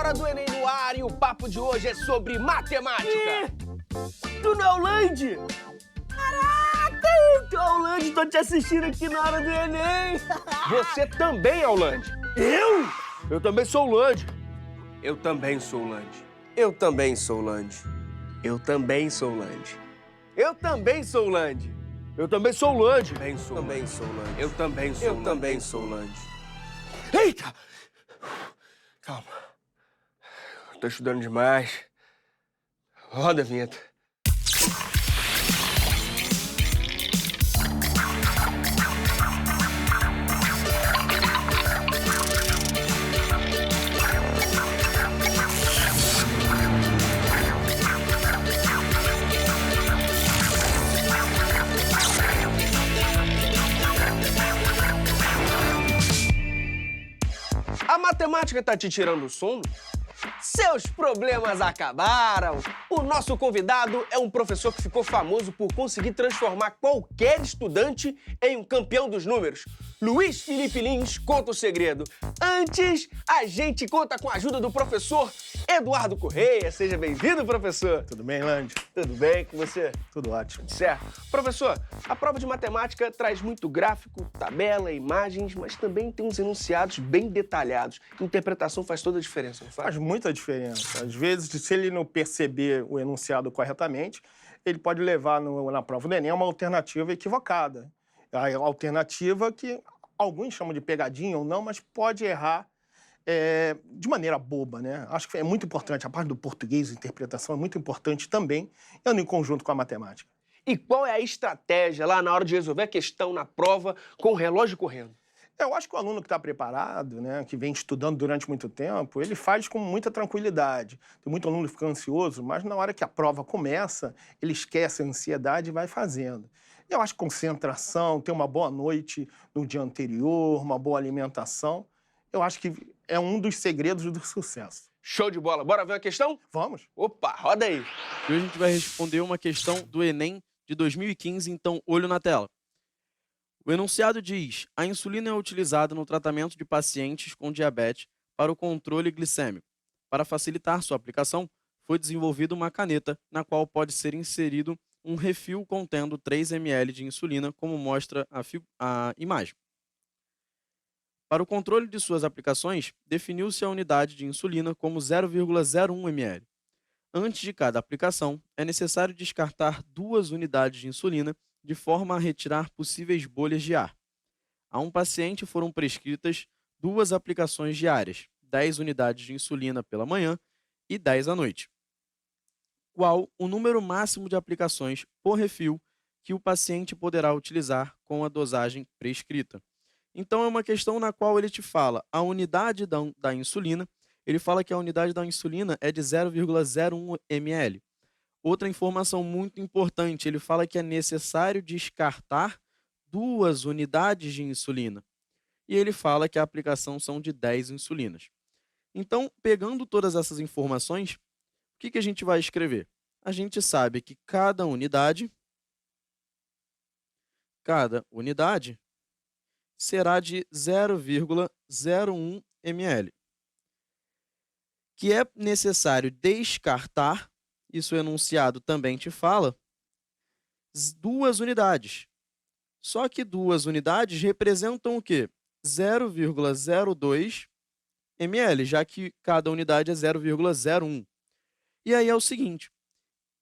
Hora do Enem no ar e o papo de hoje é sobre matemática. Tu não é o Land? Caraca, tu é o Land, tô te assistindo aqui na Hora do Enem. Você também é o Land. Eu? Eu também sou o Land. Eu também sou o Land. Eu também sou o Land. Eu também sou o Land. Eu também sou o Land. Eu também sou o Land. Também sou o Land. Eu também sou o Land. Eu também sou o Land. Eita! Calma. Tô estudando demais. Roda a vinheta. A matemática tá te tirando o sono? Seus problemas acabaram! O nosso convidado é um professor que ficou famoso por conseguir transformar qualquer estudante em um campeão dos números. Luiz Felipe Lins conta o segredo. Antes, a gente conta com a ajuda do professor Eduardo Correia. Seja bem-vindo, professor. Tudo bem, Land? Tudo bem com você? Tudo ótimo. Certo. Professor, a prova de matemática traz muito gráfico, tabela, imagens, mas também tem uns enunciados bem detalhados. Interpretação faz toda a diferença, não faz? Faz muita diferença. Às vezes, se ele não perceber o enunciado corretamente, ele pode levar na prova do Enem uma alternativa equivocada. A alternativa que alguns chamam de pegadinha ou não, mas pode errar de maneira boba, né? Acho que é muito importante, a parte do português, a interpretação é muito importante também, andando em conjunto com a matemática. E qual é a estratégia lá na hora de resolver a questão na prova com o relógio correndo? Eu acho que o aluno que está preparado, né, que vem estudando durante muito tempo, ele faz com muita tranquilidade. Tem muito aluno que fica ansioso, mas na hora que a prova começa, ele esquece a ansiedade e vai fazendo. Eu acho que concentração, ter uma boa noite no dia anterior, uma boa alimentação, eu acho que é um dos segredos do sucesso. Show de bola. Bora ver a questão? Vamos? Opa, roda aí. E hoje a gente vai responder uma questão do Enem de 2015, então olho na tela. O enunciado diz: a insulina é utilizada no tratamento de pacientes com diabetes para o controle glicêmico. Para facilitar sua aplicação, foi desenvolvida uma caneta na qual pode ser inserido um refil contendo 3 ml de insulina, como mostra a imagem. Para o controle de suas aplicações, definiu-se a unidade de insulina como 0,01 ml. Antes de cada aplicação, é necessário descartar 2 unidades de insulina de forma a retirar possíveis bolhas de ar. A um paciente foram prescritas 2 aplicações diárias, 10 unidades de insulina pela manhã e 10 à noite. Qual o número máximo de aplicações por refil que o paciente poderá utilizar com a dosagem prescrita? Então, é uma questão na qual ele te fala a unidade da insulina. Ele fala que a unidade da insulina é de 0,01 ml. Outra informação muito importante, ele fala que é necessário descartar 2 unidades de insulina. E ele fala que a aplicação são de 10 insulinas. Então, pegando todas essas informações, o que a gente vai escrever? A gente sabe que cada unidade será de 0,01 ml. Que é necessário descartar, isso o enunciado também te fala, 2 unidades. Só que 2 unidades representam o quê? 0,02 ml, já que cada unidade é 0,01. E aí é o seguinte,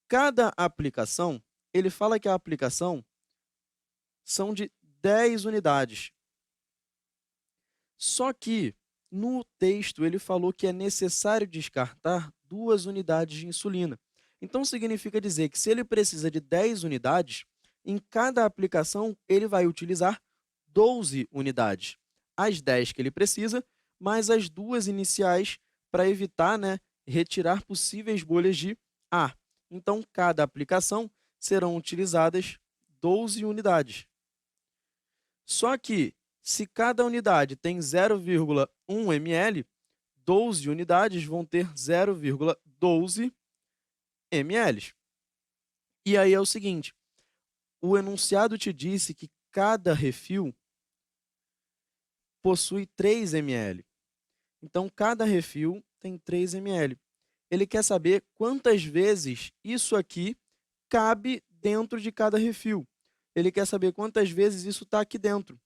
cada aplicação, ele fala que a aplicação são de 10 unidades. Só que no texto ele falou que é necessário descartar 2 unidades de insulina. Então significa dizer que se ele precisa de 10 unidades, em cada aplicação ele vai utilizar 12 unidades. As 10 que ele precisa, mais as 2 iniciais para evitar, retirar possíveis bolhas de ar. Então, cada aplicação serão utilizadas 12 unidades. Só que, se cada unidade tem 0,1 ml, 12 unidades vão ter 0,12 ml. E aí é o seguinte, o enunciado te disse que cada refil possui 3 ml. Então, cada refil tem 3 ml. Ele quer saber quantas vezes isso aqui cabe dentro de cada refil. Ele quer saber quantas vezes isso está aqui dentro.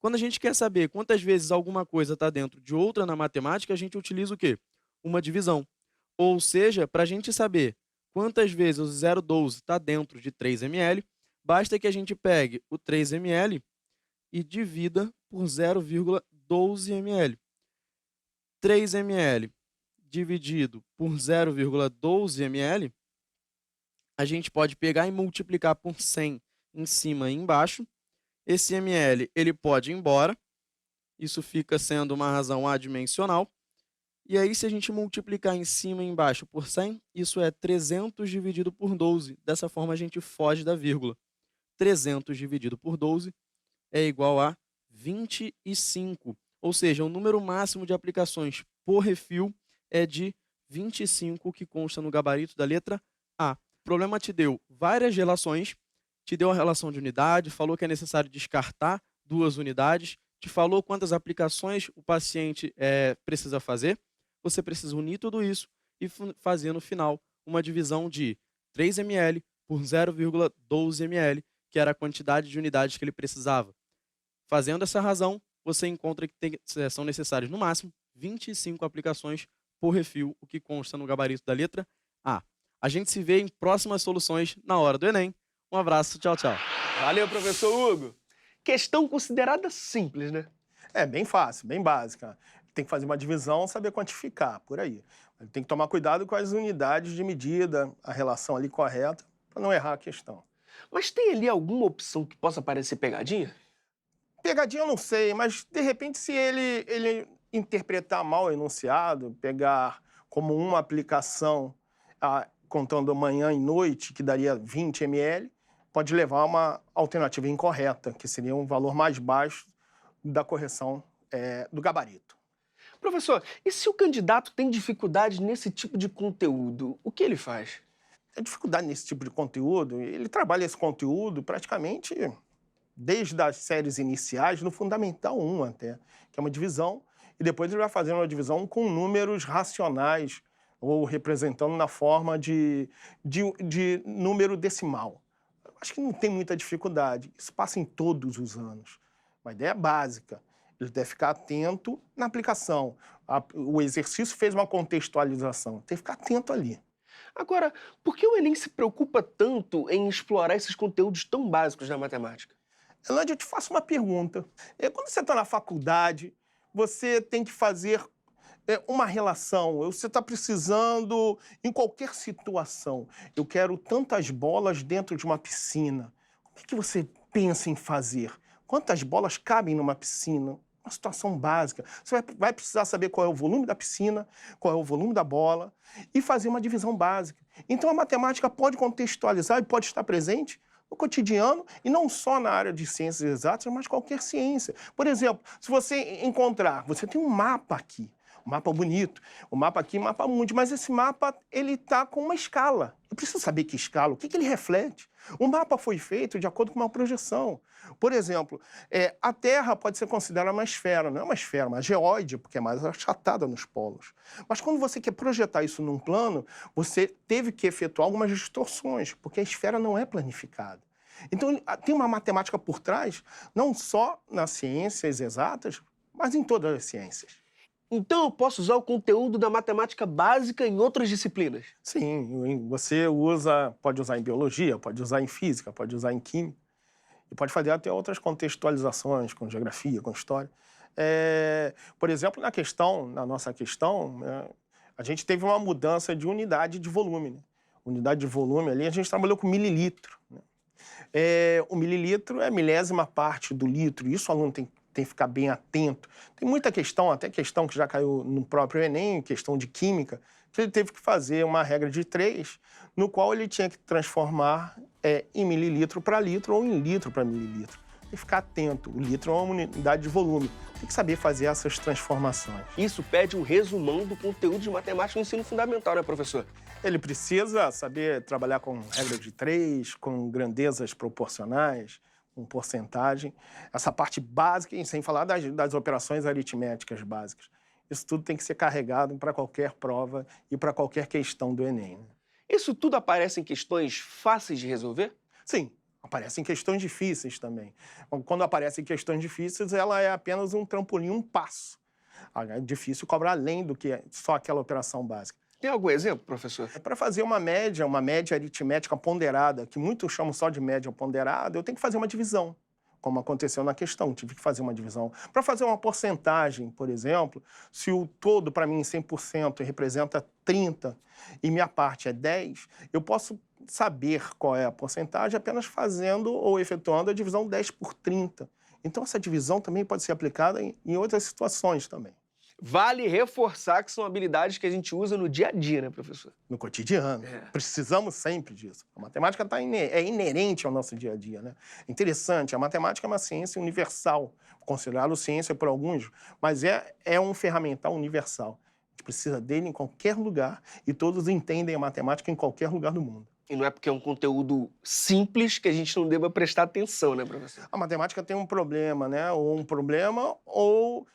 Quando a gente quer saber quantas vezes alguma coisa está dentro de outra na matemática, a gente utiliza o quê? Uma divisão. Ou seja, para a gente saber quantas vezes o 0,12 está dentro de 3 ml, basta que a gente pegue o 3 ml e divida por 0,12 ml. 3 ml dividido por 0,12 ml, a gente pode pegar e multiplicar por 100 em cima e embaixo. Esse ml ele pode ir embora, isso fica sendo uma razão adimensional. E aí, se a gente multiplicar em cima e embaixo por 100, isso é 300 dividido por 12. Dessa forma, a gente foge da vírgula. 300 dividido por 12 é igual a 25. Ou seja, o número máximo de aplicações por refil é de 25, que consta no gabarito da letra A. O problema te deu várias relações, te deu a relação de unidade, falou que é necessário descartar 2 unidades, te falou quantas aplicações o paciente precisa fazer. Você precisa unir tudo isso e fazer no final uma divisão de 3 ml por 0,12 ml, que era a quantidade de unidades que ele precisava. Fazendo essa razão, você encontra que são necessárias no máximo 25 aplicações por refil, o que consta no gabarito da letra A. A gente se vê em próximas soluções na hora do Enem. Um abraço, tchau, tchau. Valeu, professor Hugo. Questão considerada simples, né? É bem fácil, bem básica. Tem que fazer uma divisão, saber quantificar, por aí. Tem que tomar cuidado com as unidades de medida, a relação ali correta, para não errar a questão. Mas tem ali alguma opção que possa parecer pegadinha? Pegadinha eu não sei, mas de repente se ele interpretar mal o enunciado, pegar como uma aplicação, contando manhã e noite, que daria 20 ml, pode levar a uma alternativa incorreta, que seria um valor mais baixo da correção do gabarito. Professor, e se o candidato tem dificuldade nesse tipo de conteúdo, o que ele faz? A dificuldade nesse tipo de conteúdo, ele trabalha esse conteúdo praticamente desde as séries iniciais, no Fundamental 1 até, que é uma divisão, e depois ele vai fazendo uma divisão com números racionais, ou representando na forma de número decimal. Acho que não tem muita dificuldade, isso passa em todos os anos. Uma ideia básica, ele deve ficar atento na aplicação. O exercício fez uma contextualização, tem que ficar atento ali. Agora, por que o Enem se preocupa tanto em explorar esses conteúdos tão básicos da matemática? Elândia, eu te faço uma pergunta. Quando você está na faculdade, você tem que fazer uma relação, você está precisando, em qualquer situação, eu quero tantas bolas dentro de uma piscina. Como é que você pensa em fazer? Quantas bolas cabem numa piscina? Uma situação básica. Você vai precisar saber qual é o volume da piscina, qual é o volume da bola e fazer uma divisão básica. Então, a matemática pode contextualizar e pode estar presente no cotidiano e não só na área de ciências exatas, mas qualquer ciência. Por exemplo, se você encontrar, você tem um mapa aqui, um mapa bonito, o mapa aqui, mapa mundi, mas esse mapa ele está com uma escala. Eu preciso saber que escala, o que ele reflete. O mapa foi feito de acordo com uma projeção. Por exemplo, a Terra pode ser considerada uma esfera, não é uma esfera, uma geóide, porque é mais achatada nos polos. Mas quando você quer projetar isso num plano, você teve que efetuar algumas distorções, porque a esfera não é planificada. Então, tem uma matemática por trás, não só nas ciências exatas, mas em todas as ciências. Então eu posso usar o conteúdo da matemática básica em outras disciplinas? Sim, você pode usar em biologia, pode usar em física, pode usar em química, e pode fazer até outras contextualizações, com geografia, com história. Por exemplo, na nossa questão, a gente teve uma mudança de unidade de volume. Né? Unidade de volume ali, a gente trabalhou com mililitro. Né? O mililitro é a milésima parte do litro, e isso o aluno tem que ficar bem atento. Tem muita questão, até questão que já caiu no próprio Enem, questão de química, que ele teve que fazer uma regra de 3, no qual ele tinha que transformar em mililitro para litro ou em litro para mililitro. Tem que ficar atento, o litro é uma unidade de volume, tem que saber fazer essas transformações. Isso pede um resumão do conteúdo de matemática no ensino fundamental, né, professor? Ele precisa saber trabalhar com regra de 3, com grandezas proporcionais, com porcentagem, essa parte básica, e sem falar das operações aritméticas básicas. Isso tudo tem que ser carregado para qualquer prova e para qualquer questão do Enem, né? Isso tudo aparece em questões fáceis de resolver? Sim, aparecem questões difíceis também. Quando aparecem questões difíceis, ela é apenas um trampolim, um passo. É difícil cobrar além do que só aquela operação básica. Tem algum exemplo, professor? Para fazer uma média aritmética ponderada, que muitos chamam só de média ponderada, eu tenho que fazer uma divisão, como aconteceu na questão, tive que fazer uma divisão. Para fazer uma porcentagem, por exemplo, se o todo para mim 100% representa 30 e minha parte é 10, eu posso saber qual é a porcentagem apenas fazendo ou efetuando a divisão 10 por 30. Então essa divisão também pode ser aplicada em outras situações também. Vale reforçar que são habilidades que a gente usa no dia a dia, né, professor? No cotidiano. Precisamos sempre disso. A matemática é inerente ao nosso dia a dia, né? Interessante, a matemática é uma ciência universal, considerada ciência por alguns, mas é um ferramental universal. A gente precisa dele em qualquer lugar e todos entendem a matemática em qualquer lugar do mundo. E não é porque é um conteúdo simples que a gente não deva prestar atenção, né, professor? A matemática tem um problema, né? Ou um problema ou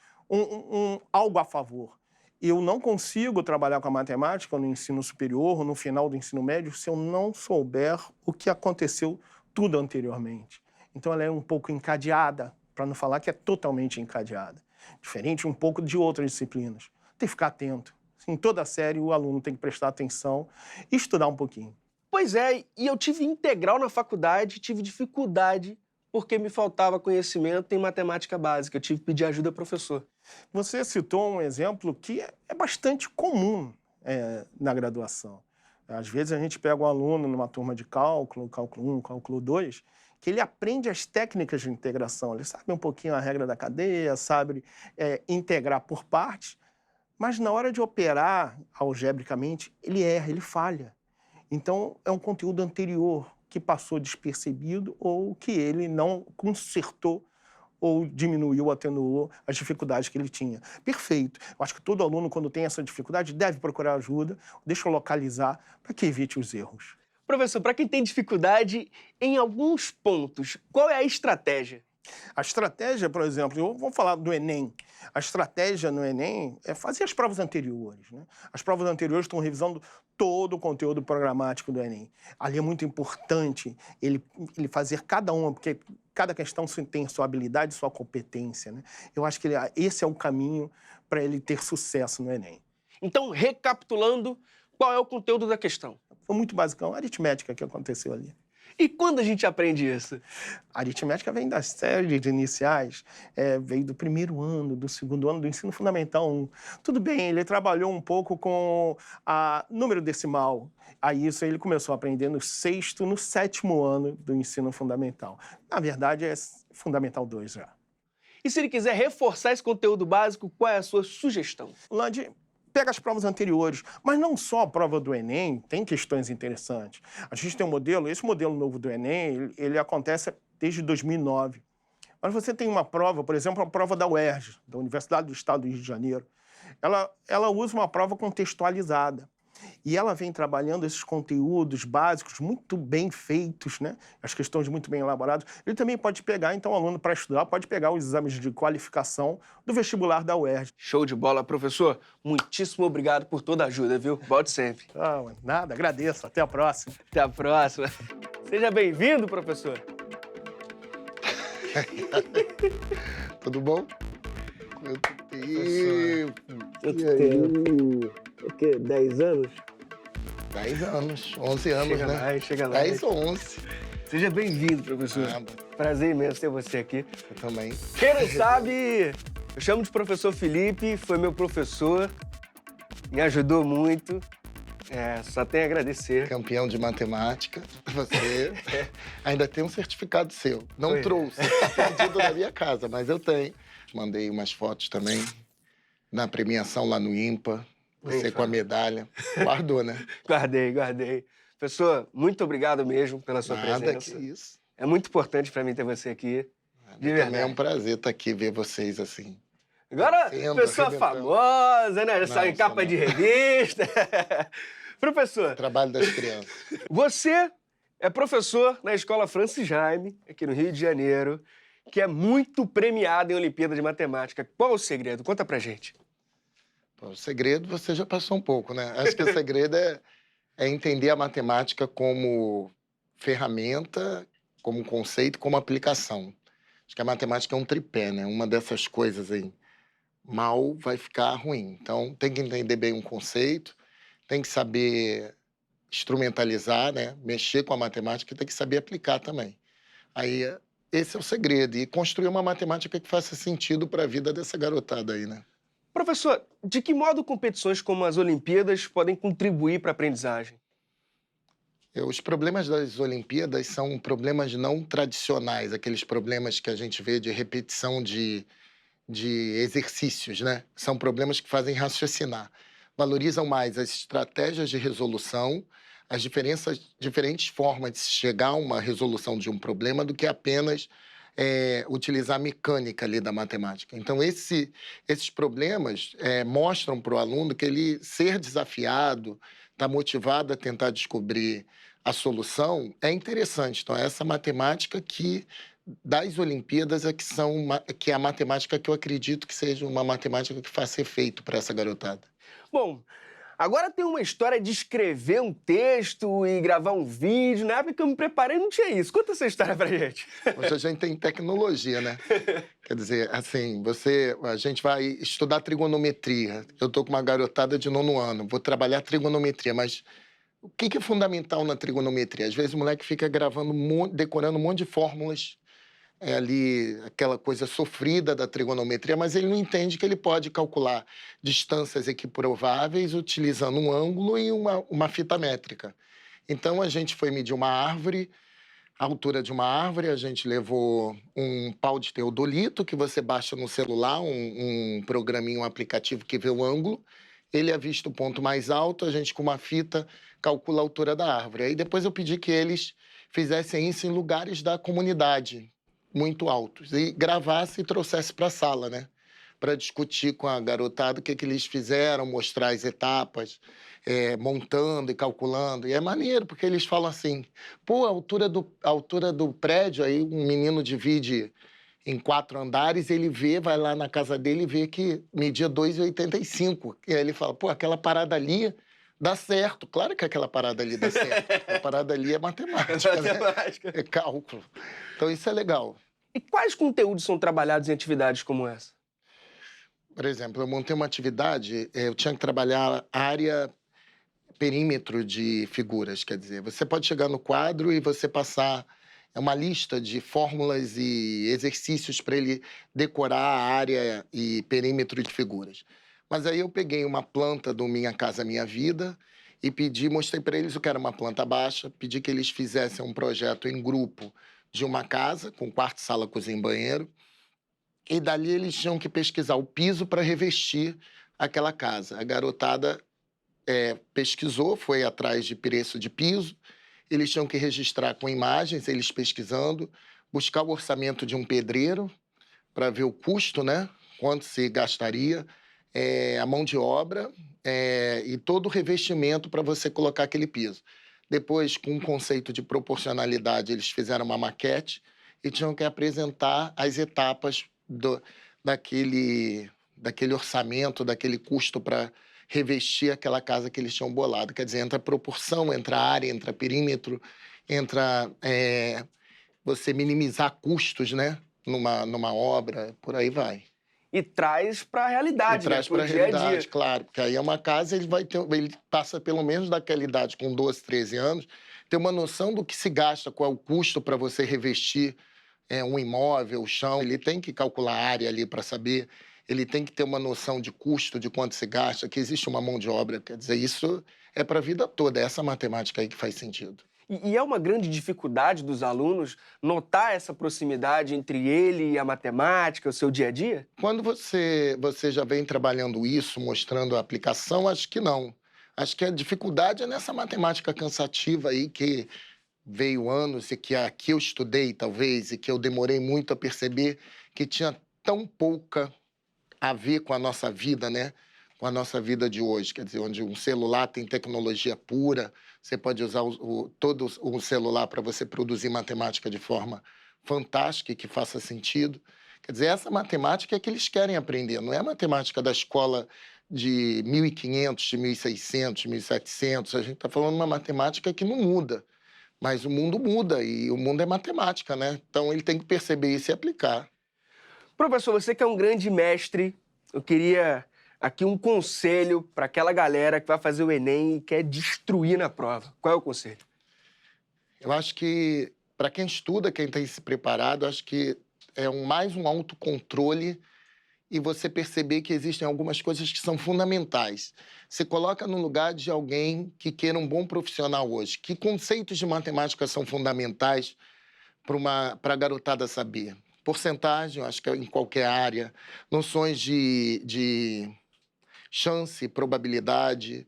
algo a favor. Eu não consigo trabalhar com a matemática no ensino superior ou no final do ensino médio se eu não souber o que aconteceu tudo anteriormente. Então ela é um pouco encadeada, para não falar que é totalmente encadeada. Diferente um pouco de outras disciplinas. Tem que ficar atento. Em toda série o aluno tem que prestar atenção e estudar um pouquinho. Pois é, e eu tive integral na faculdade, tive dificuldade porque me faltava conhecimento em matemática básica. Eu tive que pedir ajuda ao professor. Você citou um exemplo que é bastante comum na graduação. Às vezes a gente pega um aluno numa turma de cálculo 1, cálculo 2, que ele aprende as técnicas de integração. Ele sabe um pouquinho a regra da cadeia, sabe integrar por partes, mas na hora de operar algebricamente, ele erra, ele falha. Então, é um conteúdo anterior que passou despercebido ou que ele não consertou ou diminuiu, atenuou as dificuldades que ele tinha. Perfeito. Eu acho que todo aluno, quando tem essa dificuldade, deve procurar ajuda, deixa eu localizar para que evite os erros. Professor, para quem tem dificuldade em alguns pontos, qual é a estratégia? A estratégia, por exemplo, vamos falar do Enem. A estratégia no Enem é fazer as provas anteriores, né? As provas anteriores estão revisando todo o conteúdo programático do Enem. Ali é muito importante ele fazer cada uma, porque cada questão tem sua habilidade, sua competência, né? Eu acho que esse é o caminho para ele ter sucesso no Enem. Então, recapitulando, qual é o conteúdo da questão? Foi muito basicão, a aritmética que aconteceu ali. E quando a gente aprende isso? A aritmética vem das séries iniciais, veio do primeiro ano, do segundo ano do ensino fundamental 1. Tudo bem, ele trabalhou um pouco com número decimal. Aí isso ele começou a aprender no 6º, no 7º ano do ensino fundamental. Na verdade, é fundamental 2 já. E se ele quiser reforçar esse conteúdo básico, qual é a sua sugestão? Landi, pega as provas anteriores, mas não só a prova do Enem, tem questões interessantes. A gente tem um modelo, esse modelo novo do Enem, ele acontece desde 2009. Mas você tem uma prova, por exemplo, a prova da UERJ, da Universidade do Estado do Rio de Janeiro. Ela usa uma prova contextualizada. E ela vem trabalhando esses conteúdos básicos muito bem feitos, né? As questões muito bem elaboradas. Ele também pode pegar, então, o aluno para estudar, pode pegar os exames de qualificação do vestibular da UERJ. Show de bola, professor. Muitíssimo obrigado por toda a ajuda, viu? Volte sempre. Nada, agradeço. Até a próxima. Até a próxima. Seja bem-vindo, professor. Tudo bom? Quanto tempo? O quê? 10 anos? 10 anos, 11 anos, Chega né? mais, chega mais. 10 ou 11. Seja bem-vindo, professor. Nada. Prazer imenso ter você aqui. Eu também. Quem não sabe, eu chamo de professor Felipe, foi meu professor, me ajudou muito. Só tenho a agradecer. Campeão de matemática. Você ainda tem um certificado seu. Não trouxe, tá perdido na minha casa, mas eu tenho. Mandei umas fotos também na premiação lá no IMPA. Você com a medalha. Guardou, né? Guardei. Professor, muito obrigado mesmo pela sua presença. Nada que isso. É muito importante para mim ter você aqui. Também é um prazer estar aqui, ver vocês assim. Agora, pessoa arrebentando. famosa, né? Sai em capa de revista. Professor. Trabalho das crianças. Você é professor na Escola Francis Jaime, aqui no Rio de Janeiro, que é muito premiado em Olimpíada de Matemática. Qual o segredo? Conta pra gente. O segredo você já passou um pouco, né? Acho que o segredo é entender a matemática como ferramenta, como conceito, como aplicação. Acho que a matemática é um tripé, né? Uma dessas coisas aí mal vai ficar ruim. Então, tem que entender bem um conceito, tem que saber instrumentalizar, né? Mexer com a matemática e tem que saber aplicar também. Aí, esse é o segredo. E construir uma matemática que faça sentido para a vida dessa garotada aí, né? Professor, de que modo competições como as Olimpíadas podem contribuir para a aprendizagem? Os problemas das Olimpíadas são problemas não tradicionais, aqueles problemas que a gente vê de repetição de exercícios, né? São problemas que fazem raciocinar. Valorizam mais as estratégias de resolução, as diferentes formas de chegar a uma resolução de um problema do que apenas utilizar a mecânica ali da matemática. Então, esses problemas mostram para o aluno que ele ser desafiado, está motivado a tentar descobrir a solução, é interessante. Então, essa matemática que das Olimpíadas que é a matemática que eu acredito que seja uma matemática que faça efeito para essa garotada. Bom, agora tem uma história de escrever um texto e gravar um vídeo. Na época que eu me preparei não tinha isso. Conta essa história pra gente. Hoje a gente tem tecnologia, né? Quer dizer, assim, a gente vai estudar trigonometria. Eu tô com uma garotada de 9º ano, vou trabalhar trigonometria, mas o que é fundamental na trigonometria? Às vezes o moleque fica decorando um monte de fórmulas, ali aquela coisa sofrida da trigonometria, mas ele não entende que ele pode calcular distâncias equiprováveis utilizando um ângulo e uma fita métrica. Então, a gente foi medir uma árvore, a altura de uma árvore, a gente levou um pau de teodolito, que você baixa no celular, um programinha, um aplicativo que vê o ângulo, ele avista o ponto mais alto, a gente com uma fita calcula a altura da árvore. Aí depois eu pedi que eles fizessem isso em lugares da comunidade, muito altos, e gravasse e trouxesse para a sala, né? Para discutir com a garotada o que eles fizeram, mostrar as etapas, montando e calculando. E é maneiro, porque eles falam assim, pô, a altura do prédio, aí um menino divide em 4 andares, ele vai lá na casa dele e vê que media 2,85. E aí ele fala, pô, aquela parada ali dá certo. Claro que aquela parada ali dá certo. A parada ali é matemática, né? É cálculo. Então isso é legal. E quais conteúdos são trabalhados em atividades como essa? Por exemplo, eu montei uma atividade, eu tinha que trabalhar área, perímetro de figuras, quer dizer, você pode chegar no quadro e você passar uma lista de fórmulas e exercícios para ele decorar a área e perímetro de figuras. Mas aí eu peguei uma planta do Minha Casa Minha Vida e mostrei para eles o que era uma planta baixa, pedi que eles fizessem um projeto em grupo de uma casa, com quarto, sala, cozinha e banheiro, e dali eles tinham que pesquisar o piso para revestir aquela casa. A garotada pesquisou, foi atrás de preço de piso, eles tinham que registrar com imagens, eles pesquisando, buscar o orçamento de um pedreiro para ver o custo, né? Quanto se gastaria, a mão de obra e todo o revestimento para você colocar aquele piso. Depois, com um conceito de proporcionalidade, eles fizeram uma maquete e tinham que apresentar as etapas daquele orçamento, daquele custo para revestir aquela casa que eles tinham bolado. Quer dizer, entra proporção, entra área, entra perímetro, entra você minimizar custos, né? Numa obra, por aí vai. E traz para a realidade, traz para a realidade, claro. Porque aí é uma casa, ele passa pelo menos daquela idade, com 12, 13 anos, ter uma noção do que se gasta, qual é o custo para você revestir um imóvel, o chão. Ele tem que calcular a área ali para saber, ele tem que ter uma noção de custo, de quanto se gasta, que existe uma mão de obra. Quer dizer, isso é para a vida toda, é essa matemática aí que faz sentido. E é uma grande dificuldade dos alunos notar essa proximidade entre ele e a matemática, o seu dia a dia? Quando você já vem trabalhando isso, mostrando a aplicação, acho que não. Acho que a dificuldade é nessa matemática cansativa aí que veio anos e que aqui eu estudei, talvez, e que eu demorei muito a perceber que tinha tão pouca a ver com a nossa vida, né? Com a nossa vida de hoje, quer dizer, onde um celular tem tecnologia pura, você pode usar todo o celular para você produzir matemática de forma fantástica e que faça sentido. Quer dizer, essa matemática é que eles querem aprender, não é a matemática da escola de 1.500, de 1.600, 1.700, a gente está falando de uma matemática que não muda. Mas o mundo muda e o mundo é matemática, né? Então ele tem que perceber isso e aplicar. Professor, você que é um grande mestre, eu queria aqui um conselho para aquela galera que vai fazer o Enem e quer destruir na prova. Qual é o conselho? Eu acho que, para quem estuda, quem tem se preparado, acho que é mais um autocontrole e você perceber que existem algumas coisas que são fundamentais. Você coloca no lugar de alguém que queira um bom profissional hoje. Que conceitos de matemática são fundamentais para a garotada saber? Porcentagem, eu acho que é em qualquer área. Noções de chance, probabilidade,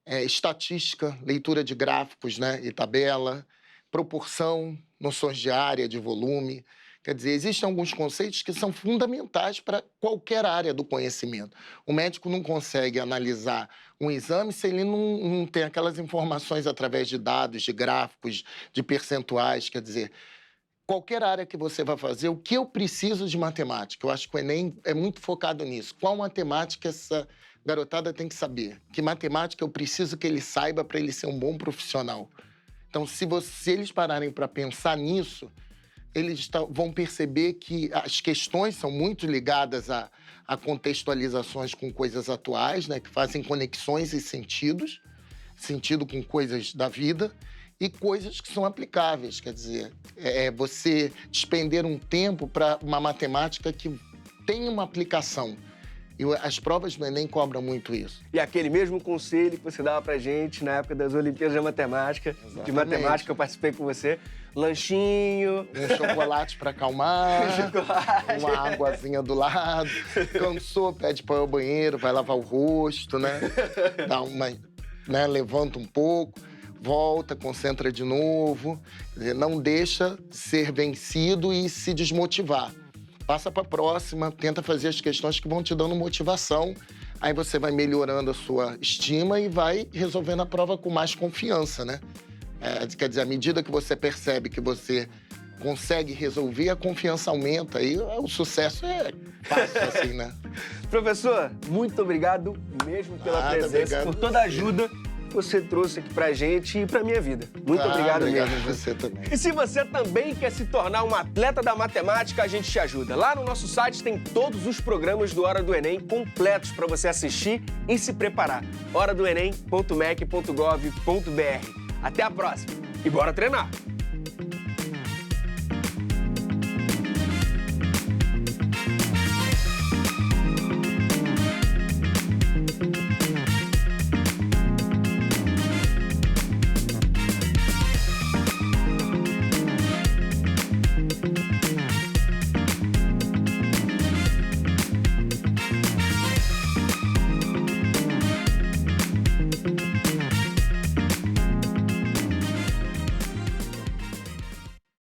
estatística, leitura de gráficos, né, e tabela, proporção, noções de área, de volume. Quer dizer, existem alguns conceitos que são fundamentais para qualquer área do conhecimento. O médico não consegue analisar um exame se ele não tem aquelas informações através de dados, de gráficos, de percentuais. Quer dizer, qualquer área que você vai fazer, o que eu preciso de matemática? Eu acho que o Enem é muito focado nisso. Qual matemática essa garotada tem que saber? Que matemática eu preciso que ele saiba para ele ser um bom profissional? Então, se eles pararem para pensar nisso, eles vão perceber que as questões são muito ligadas a contextualizações com coisas atuais, né, que fazem conexões e sentido com coisas da vida e coisas que são aplicáveis. Quer dizer, você despender um tempo para uma matemática que tem uma aplicação. E as provas do Enem cobram muito isso. E aquele mesmo conselho que você dava pra gente na época das Olimpíadas de Matemática, Exatamente. de matemática, eu participei com você. Lanchinho. Um chocolate para acalmar, uma águazinha do lado. Cansou, pede para ir ao banheiro, vai lavar o rosto, né? Dá uma, né? Levanta um pouco, volta, concentra de novo. Não deixa ser vencido e se desmotivar. Passa para a próxima, tenta fazer as questões que vão te dando motivação. Aí você vai melhorando a sua estima e vai resolvendo a prova com mais confiança, né? Quer dizer, à medida que você percebe que você consegue resolver, a confiança aumenta e o sucesso é fácil assim, né? Professor, muito obrigado mesmo pela presença, obrigado por toda a ajuda que você trouxe aqui pra gente e pra minha vida. Muito obrigado Obrigado mesmo. a você também. E se você também quer se tornar um atleta da matemática, a gente te ajuda. Lá no nosso site tem todos os programas do Hora do Enem completos para você assistir e se preparar. horadoenem.mec.gov.br. Até a próxima e bora treinar!